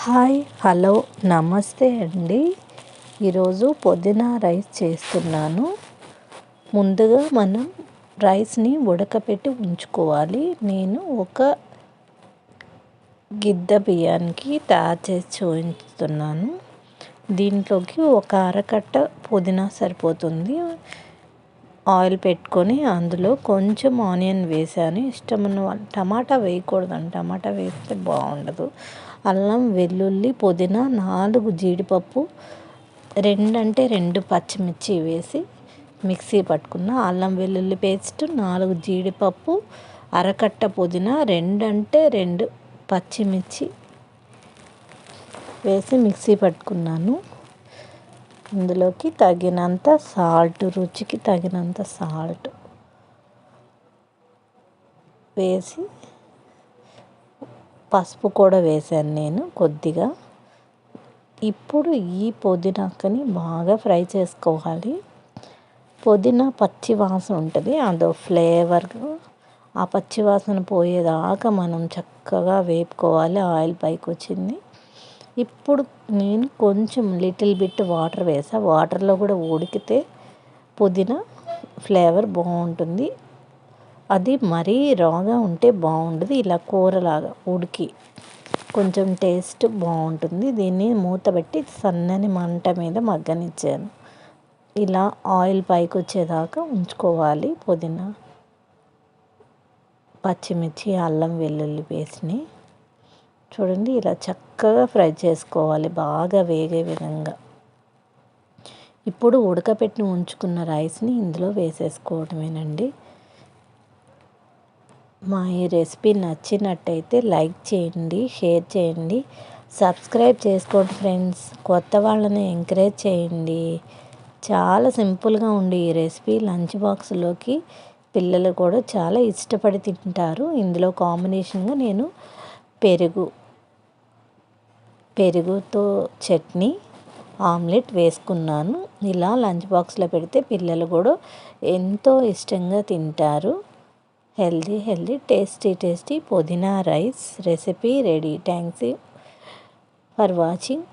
Hi hello నమస్తే అండి. ఈరోజు పుదీనా రైస్ చేస్తున్నాను. ముందుగా మనం రైస్ని ఉడకపెట్టి ఉంచుకోవాలి. నేను ఒక గిద్ద బియ్యానికి తయారు చేసి చూపిస్తున్నాను. దీంట్లోకి ఒక అరకట్ట పుదీనా సరిపోతుంది. ఆయిల్ పెట్టుకొని అందులో కొంచెం ఆనియన్ వేసాను. ఇష్టమున్న టమాటా వేయకూడదండి, టమాటా వేస్తే బాగుండదు. అల్లం, వెల్లుల్లి, పుదీనా, 4 జీడిపప్పు, 2 పచ్చిమిర్చి వేసి మిక్సీ పట్టుకున్న. అల్లం వెల్లుల్లి పేస్ట్, 4 జీడిపప్పు, అరకట్ట పుదీనా, 2 పచ్చిమిర్చి వేసి మిక్సీ పట్టుకున్నాను. ఇందులోకి తగినంత సాల్ట్, రుచికి తగినంత సాల్ట్ వేసి, పసుపు కూడా వేసాను నేను కొద్దిగా. ఇప్పుడు ఈ పుదీనాకని బాగా ఫ్రై చేసుకోవాలి. పుదీనా పచ్చి వాసన ఉంటుంది, అదో ఫ్లేవర్. ఆ పచ్చి వాసన పోయేదాకా మనం చక్కగా వేపుకోవాలి. ఆయిల్ పైకి వచ్చింది. ఇప్పుడు నేను కొంచెం లిటిల్ బిట్ వాటర్ వేసా. వాటర్లో కూడా ఉడికితే పుదీనా ఫ్లేవర్ బాగుంటుంది. అది మరీ రాగా ఉంటే బాగుండదు. ఇలా కూరలాగా ఉడికి కొంచెం టేస్ట్ బాగుంటుంది. దీన్ని మూతబెట్టి సన్నని మంట మీద మగ్గనిచ్చాను. ఇలా ఆయిల్ పైకి వచ్చేదాకా ఉంచుకోవాలి. పుదీనా, పచ్చిమిర్చి, అల్లం వెల్లుల్లి పేస్ట్ని చూడండి, ఇలా చక్కగా ఫ్రై చేసుకోవాలి, బాగా వేగే విధంగా. ఇప్పుడు ఉడకపెట్టి ఉంచుకున్న రైస్ని ఇందులో వేసేసుకోవడమేనండి. మా ఈ రెసిపీ నచ్చినట్టయితే లైక్ చేయండి, షేర్ చేయండి, సబ్స్క్రైబ్ చేసుకోండి ఫ్రెండ్స్. కొత్త వాళ్ళని ఎంకరేజ్ చేయండి. చాలా సింపుల్గా ఉండి ఈ రెసిపీ లంచ్ బాక్స్లోకి పిల్లలు కూడా చాలా ఇష్టపడి తింటారు. ఇందులో కాంబినేషన్గా నేను పెరుగుతో చట్నీ, ఆమ్లెట్ వేసుకున్నాను. ఇలా లంచ్ బాక్స్లో పెడితే పిల్లలు కూడా ఎంతో ఇష్టంగా తింటారు. హెల్దీ టేస్టీ పుదీనా rice recipe ready. Thanks for watching.